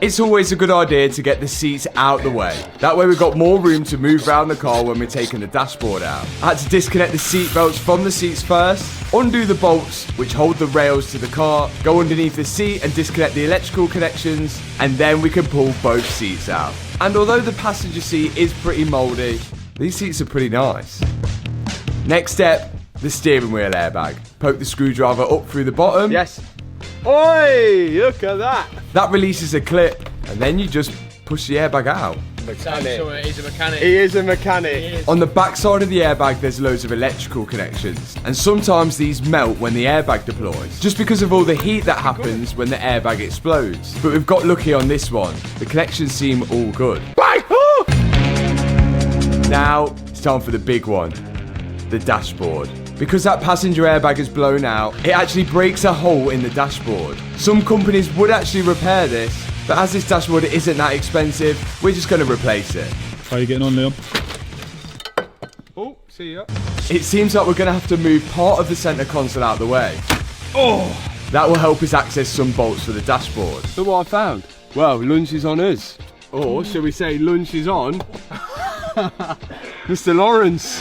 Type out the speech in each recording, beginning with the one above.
It's always a good idea to get the seats out the way. That way we've got more room to move around the car when we're taking the dashboard out. I had to disconnect the seat belts from the seats first, undo the bolts which hold the rails to the car, go underneath the seat and disconnect the electrical connections, and then we can pull both seats out. And although the passenger seat is pretty mouldy, these seats are pretty nice. Next step, the steering wheel airbag. Poke the screwdriver up through the bottom. Yes. Oi, look at that. That releases a clip, and then you just push the airbag out. Mechanic. So he's a mechanic. He is a mechanic. On the back side of the airbag, there's loads of electrical connections, and sometimes these melt when the airbag deploys, just because of all the heat that happens when the airbag explodes. But we've got lucky on this one. The connections seem all good. Bang! Now, it's time for the big one, the dashboard. Because that passenger airbag is blown out, it actually breaks a hole in the dashboard. Some companies would actually repair this, but as this dashboard isn't that expensive, we're just going to replace it. How are you getting on, Liam? Oh, see ya. It seems like we're going to have to move part of the centre console out the way. Oh! That will help us access some bolts for the dashboard. Look what I found. Well, lunch is on us. Or, shall we say, lunch is on Mr. Lawrence.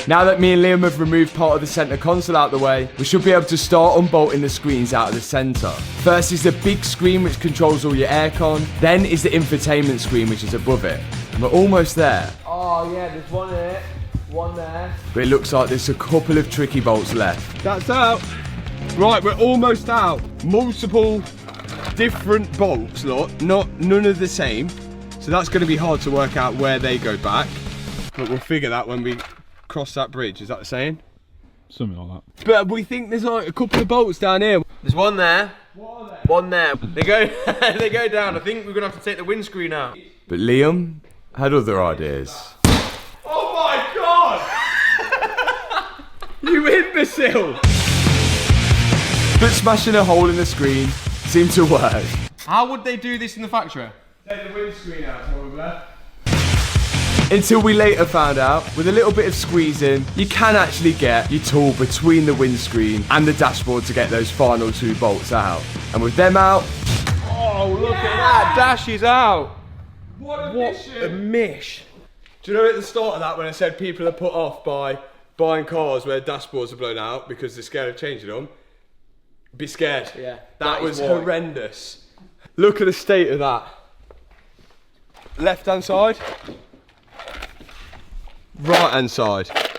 Now that me and Liam have removed part of the centre console out the way, we should be able to start unbolting the screens out of the centre. First is the big screen which controls all your aircon, then is the infotainment screen which is above it. And we're almost there. Oh yeah, there's one there, one there. But it looks like there's a couple of tricky bolts left. That's out. Right, we're almost out. Multiple different bolts, look. None of the same. So that's going to be hard to work out where they go back. But we'll figure that when we cross that bridge. Is that the saying? Something like that. But we think there's like a couple of bolts down here. There's one there. One there. They go they go down. I think we're gonna have to take the windscreen out. But Liam had other ideas. Oh my god! You imbecile! But smashing a hole in the screen seemed to work. How would they do this in the factory? Take the windscreen out, probably. Until we later found out, with a little bit of squeezing, you can actually get your tool between the windscreen and the dashboard to get those final two bolts out. And with them out, Oh, look at that! Dash is out! what A mish. Do you know at the start of that when I said people are put off by buying cars where dashboards are blown out because they're scared of changing them? Be scared. Yeah, That was why. horrendous. Look at the state of that. Left hand side. Right hand side.